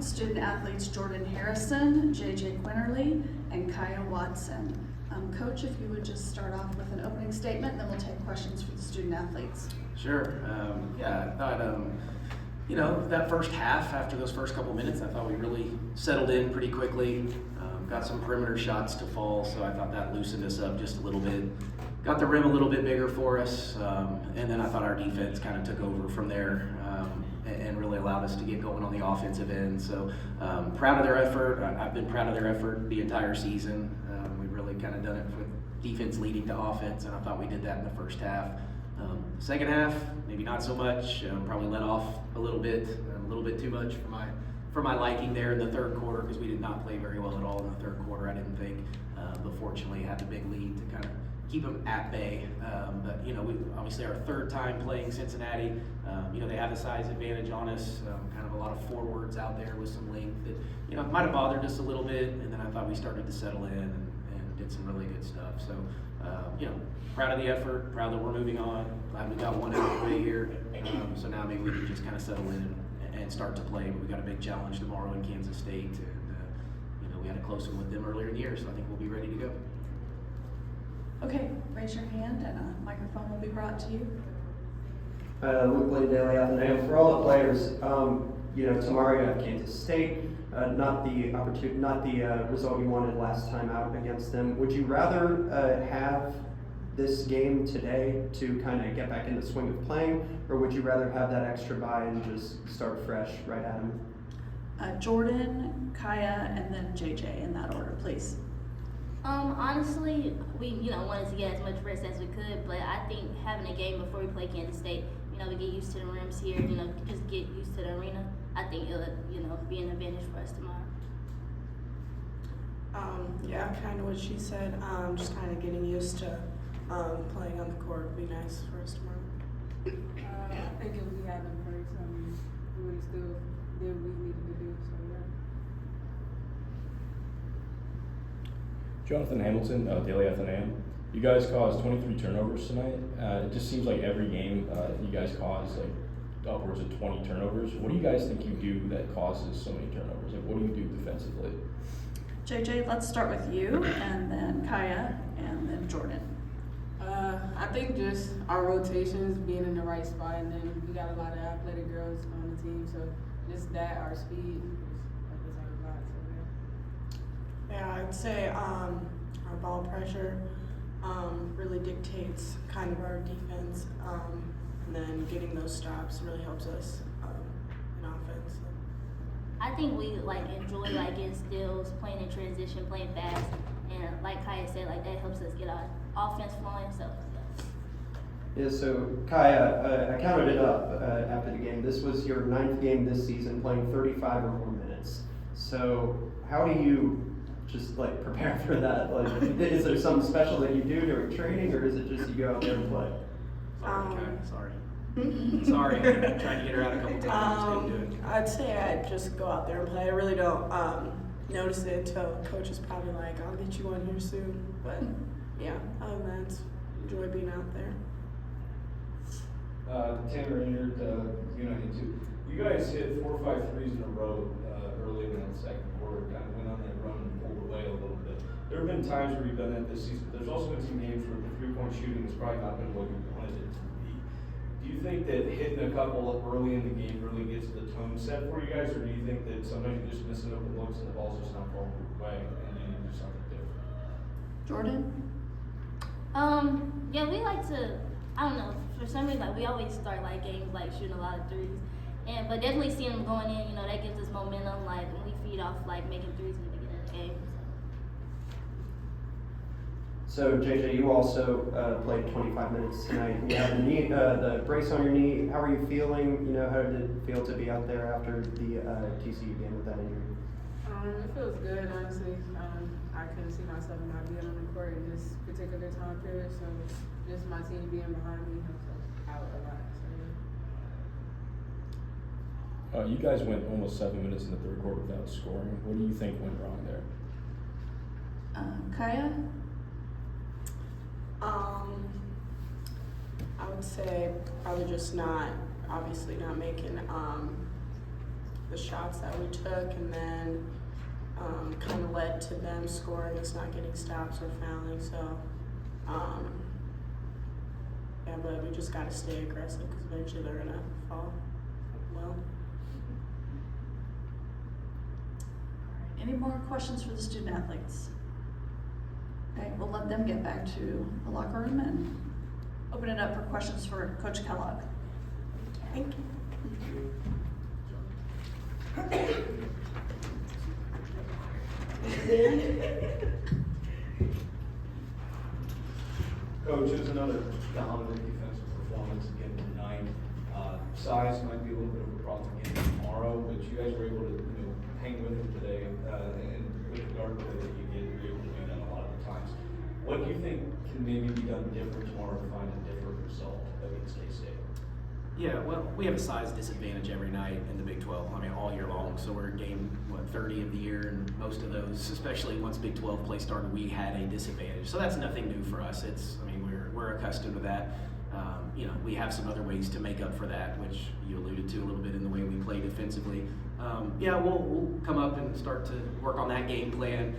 student athletes Jordan Harrison, JJ Quinterly, and Kaya Watson. Coach, if you would just start off with an opening statement, and then we'll take questions for the student athletes. Sure. I thought, that first half, after those first couple minutes, I thought we really settled in pretty quickly. Got some perimeter shots to fall, so I thought that loosened us up just a little bit. Got the rim a little bit bigger for us, and then I thought our defense kind of took over from there and really allowed us to get going on the offensive end. So proud of their effort. I've been proud of their effort the entire season. We've really kind of done it with defense leading to offense, and I thought we did that in the first half. Second half, maybe not so much. Probably let off a little bit too much for my liking there in the third quarter, because we did not play very well at all in the third quarter, I didn't think. But fortunately, had the big lead to kind of keep them at bay. But we obviously our third time playing Cincinnati. They have a size advantage on us. Kind of a lot of forwards out there with some length that might have bothered us a little bit. And then I thought we started to settle in and did some really good stuff. So proud of the effort. Proud that we're moving on. Glad we got one out of the way here. So now maybe we can just kind of settle in and start to play. But we got a big challenge tomorrow in Kansas State, and we had a close one with them earlier in the year. So I think we'll be ready to go. Okay, raise your hand and a microphone will be brought to you. Luke Lee, Daily Athenaeum. For all the players, tomorrow you have Kansas State. Not the result you wanted last time out against them. Would you rather have this game today to kind of get back in the swing of playing, or would you rather have that extra bye and just start fresh right at them? Jordan, Kaya, and then JJ in that order, please. Honestly, we wanted to get as much rest as we could, but I think having a game before we play Kansas State, we get used to the rims here, just get used to the arena. I think it'll be an advantage for us tomorrow. Kind of what she said. Just kind of getting used to playing on the court would be nice for us tomorrow. I think if we hadn't played some, we would still did what we needed to do. So yeah. Jonathan Hamilton, Daily Athenaeum. You guys caused 23 turnovers tonight. It just seems like every game you guys cause upwards of 20 turnovers. What do you guys think you do that causes so many turnovers? What do you do defensively? JJ, let's start with you, and then Kaya, and then Jordan. I think just our rotations, being in the right spot, and then we got a lot of athletic girls on the team, so just that, our speed, helps us out a lot. So Yeah, I'd say our ball pressure really dictates kind of our defense, and then getting those stops really helps us in offense. So. I think we enjoy getting steals, playing in transition, playing fast, and like Kaya said, that helps us get our offense flowing. So. Yeah, so Kaya, I counted it up after the game. This was your 9th game this season, playing 35 or more minutes. So how do you just prepare for that? Is there something special that you do during training, or is it just you go out there and play? Sorry. Sorry, I tried to get her out a couple times. Couldn't do it. I'd say I'd just go out there and play. I really don't notice it until coach is probably like, "I'll get you one here soon." But yeah, other than that, enjoy being out there. Tanner Inert, United 2. You guys hit 4 or 5 threes in a row early in that second quarter. Kind of went on that run and pulled away a little bit. There have been times where you've done that this season. There's also been some games where the three-point shooting has probably not been what you wanted it to be. Do you think that hitting a couple up early in the game really gets the tone set for you guys, or do you think that sometimes you're just missing open looks and the ball's just not falling your way and you need to do something different? Jordan? Yeah, we like to, I don't know, for some reason, we always start games shooting a lot of threes. But definitely seeing them going in, that gives us momentum, when we feed off making threes in the beginning of the game. So JJ, you also played 25 minutes tonight. You had the brace on your knee. How are you feeling? How did it feel to be out there after the TCU game with that injury? it feels good, honestly. I couldn't see myself not being on the court in this particular time period, so just my team being behind me helps us out a lot. So, You guys went almost 7 minutes in the third quarter without scoring. What do you think went wrong there? Kaya? I would say probably just not making the shots that we took, and then kind of led to them scoring, us not getting stops or fouling. So, yeah, but we just got to stay aggressive because eventually they're gonna fall. Well. Any more questions for the student athletes? Okay, we'll let them get back to the locker room and open it up for questions for Coach Kellogg. Thank you. Coach, it was another dominant defensive performance again tonight. Size might be a little bit of a problem again tomorrow, but you guys were able to, hang with them today, and with the guard play that you did, you were able to do that a lot of the times. What do you think can maybe be done different tomorrow to find a different result against K-State? Yeah, well, we have a size disadvantage every night in the Big 12. I mean, all year long. So we're game 30 of the year, and most of those, especially once Big 12 play started, we had a disadvantage. So that's nothing new for us. We're accustomed to that. We have some other ways to make up for that, which you alluded to a little bit in the way we play defensively. We'll come up and start to work on that game plan.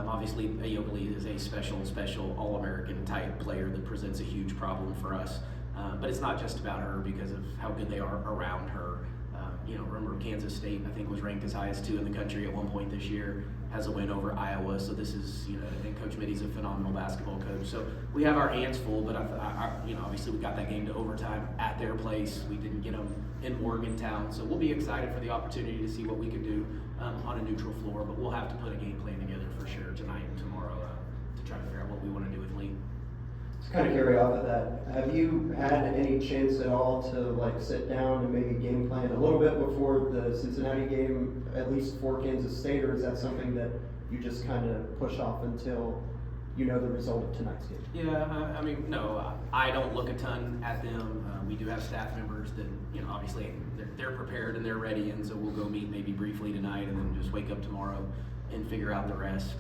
Obviously, Ayogli is a special All-American type player that presents a huge problem for us. But it's not just about her because of how good they are around her. Remember Kansas State, I think, was ranked as high as 2 in the country at one point this year, has a win over Iowa. So this is, I think Coach Mitty's a phenomenal basketball coach. So we have our hands full, but obviously we got that game to overtime at their place. We didn't get them in Morgantown. So we'll be excited for the opportunity to see what we can do on a neutral floor, but we'll have to put a game plan together for sure tonight and tomorrow to try to figure out what we want to do with Lee. To kind of carry off of that, have you had any chance at all to sit down and maybe game plan a little bit before the Cincinnati game, at least for Kansas State, or is that something that you just kind of push off until you know the result of tonight's game? Yeah, no, I don't look a ton at them. We do have staff members that, obviously they're prepared and they're ready, and so we'll go meet maybe briefly tonight and then just wake up tomorrow and figure out the rest.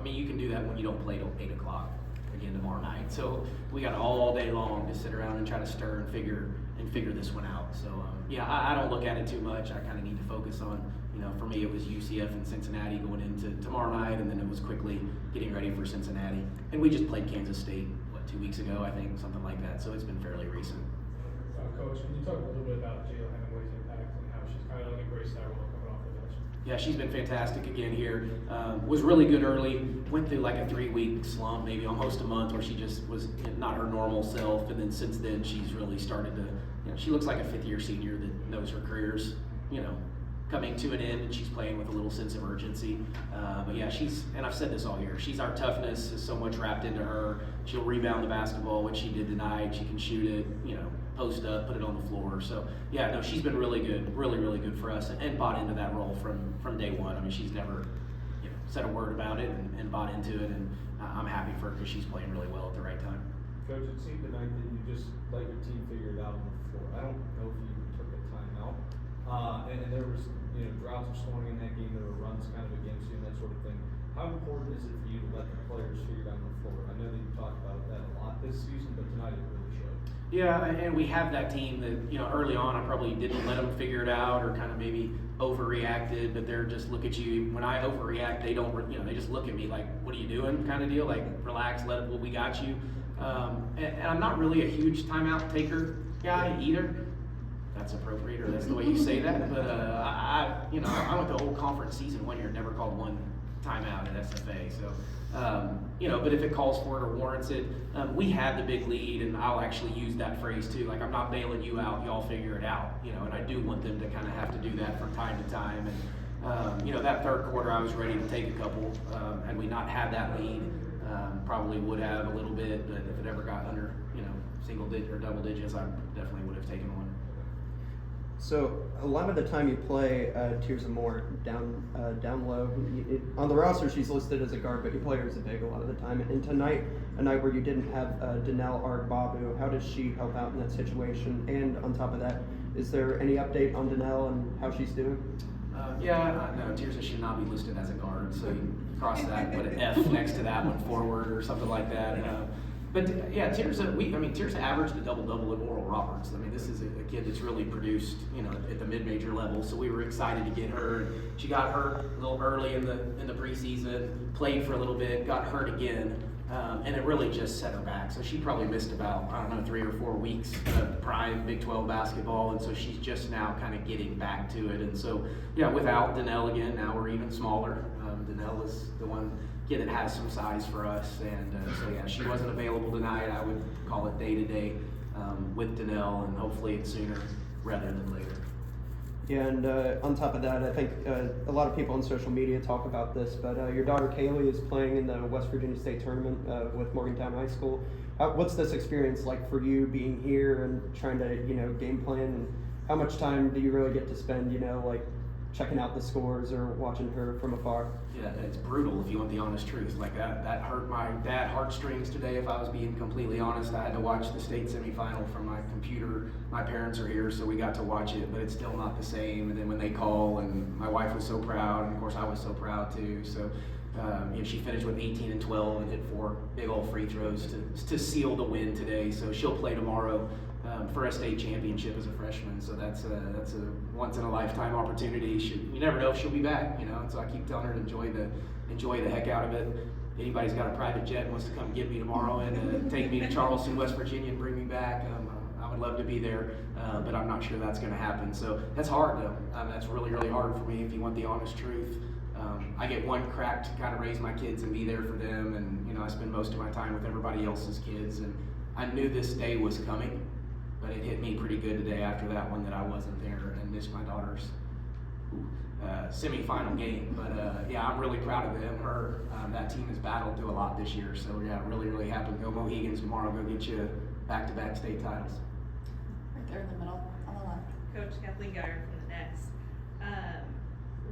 You can do that when you don't play till 8 o'clock. Again tomorrow night. So we got all day long to sit around and try to stir and figure this one out. So I don't look at it too much. I kind of need to focus on, for me it was UCF and Cincinnati going into tomorrow night, and then it was quickly getting ready for Cincinnati. And we just played Kansas State, 2 weeks ago, I think, something like that. So it's been fairly recent. Coach, can you talk a little bit about Jayla Hemingway's impact and how she's kind of embraced that role coming off the bench? Yeah, she's been fantastic again here. Was really good early. Went through like a 3-week slump, maybe almost a month, where she just was not her normal self. And then since then, she's really started to, she looks like a 5th-year senior that knows her career's, coming to an end, and she's playing with a little sense of urgency. But yeah, and I've said this all year, our toughness is so much wrapped into her. She'll rebound the basketball, which she did tonight. She can shoot it, post up, put it on the floor. So yeah, no, she's been really good, really good for us, and bought into that role from day one. She's never said a word about it and bought into it, and I'm happy for her because she's playing really well at the right time. Coach, it seemed tonight that you just let your team figure it out on the floor. I don't know if you even took a timeout, and there was droughts of scoring in that game. There were runs kind of against you and that sort of thing. How important is it for you to let the players figure it out on the floor? I know that you talked about that a lot this season, but tonight it really showed. Yeah, and we have that team that, early on I probably didn't let them figure it out, or kind of maybe overreacted, but they're just look at you. When I overreact, they don't, they just look at me like, what are you doing kind of deal, like relax, we got you. And I'm not really a huge timeout taker guy either. That's appropriate, or that's the way you say that, but I went the whole conference season 1 year, never called one timeout at SFA, so but if it calls for it or warrants it, we had the big lead, and I'll actually use that phrase too, like, I'm not bailing you out, y'all figure it out, and I do want them to kind of have to do that from time to time. And that third quarter I was ready to take a couple. Had we not had that lead, probably would have a little bit, but if it ever got under single digit or double digits, I definitely would have taken one. So a lot of the time you play Tears of More down low. On the roster, she's listed as a guard, but you play her as a big a lot of the time. And tonight, a night where you didn't have Danelle Argbabu, how does she help out in that situation? And on top of that, is there any update on Danelle and how she's doing? No, Tears should not be listed as a guard, so you cross that, put an F next to that one forward or something like that. But yeah, Tier's averaged a double-double at Oral Roberts. I mean, this is a kid that's really produced, at the mid-major level. So we were excited to get her. She got hurt a little early in the preseason, played for a little bit, got hurt again, and it really just set her back. So she probably missed about 3 or 4 weeks of prime Big 12 basketball, and so she's just now kind of getting back to it. And so without Danelle again, now we're even smaller. Danelle is the one kid that has some size for us, and she wasn't available tonight. I would call it day-to-day with Danelle, and hopefully it's sooner rather than later. Yeah, and on top of that, I think a lot of people on social media talk about this, but your daughter Kaylee is playing in the West Virginia State Tournament with Morgantown High School. What's this experience like for you being here and trying to, game plan, and how much time do you really get to spend, like checking out the scores or watching her from afar? Yeah, it's brutal if you want the honest truth. Like that hurt my dad heartstrings today, if I was being completely honest. I had to watch the state semifinal from my computer. My parents are here, so we got to watch it, but it's still not the same. And then when they call, and my wife was so proud, and of course I was so proud too. So she finished with 18 and 12 and hit 4 big old free throws to seal the win today. So she'll play tomorrow for a state championship as a freshman. So that's a once in a lifetime opportunity. You never know if she'll be back, And so I keep telling her to enjoy the heck out of it. If anybody's got a private jet and wants to come get me tomorrow and take me to Charleston, West Virginia, and bring me back, I would love to be there, but I'm not sure that's going to happen. So that's hard though. That's really, really hard for me if you want the honest truth. I get one crack to kind of raise my kids and be there for them, and I spend most of my time with everybody else's kids, and I knew this day was coming, but it hit me pretty good today after that one that I wasn't there and missed my daughter's semifinal game. But I'm really proud of them. That team has battled through a lot this year, so really, really happy. Go Mohegans tomorrow. Go get you back-to-back state titles. Right there in the middle, on the left. Coach Kathleen Geyer from the Nets.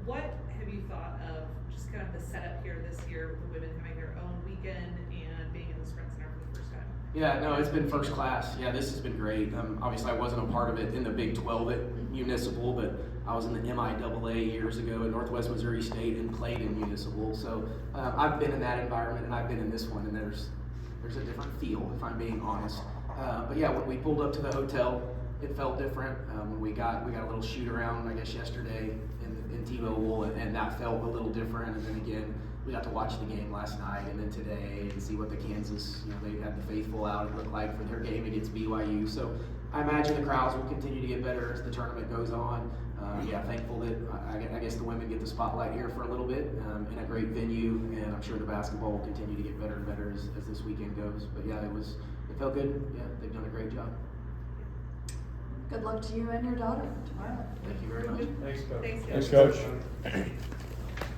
What have you thought of just kind of the setup here this year with the women having their own weekend and being in the Sprint Center for the first time? Yeah, no, it's been first class. Yeah, this has been great. Obviously, I wasn't a part of it in the Big 12 at Municipal, but I was in the MIAA years ago at Northwest Missouri State and played in Municipal. So I've been in that environment, and I've been in this one, and there's a different feel, if I'm being honest. But yeah, when we pulled up to the hotel, it felt different. When we got a little shoot around, I guess yesterday in T-Mobile, and that felt a little different. And then again, we got to watch the game last night and then today and see what the Kansas, they had the faithful out, it looked like, for their game against BYU. So I imagine the crowds will continue to get better as the tournament goes on. Thankful that I guess the women get the spotlight here for a little bit in a great venue, and I'm sure the basketball will continue to get better and better as this weekend goes. But yeah, it felt good. Yeah, they've done a great job. Good luck to you and your daughter tomorrow. Thank you very much. Thanks, Coach. Thanks, Coach. Thanks, Coach.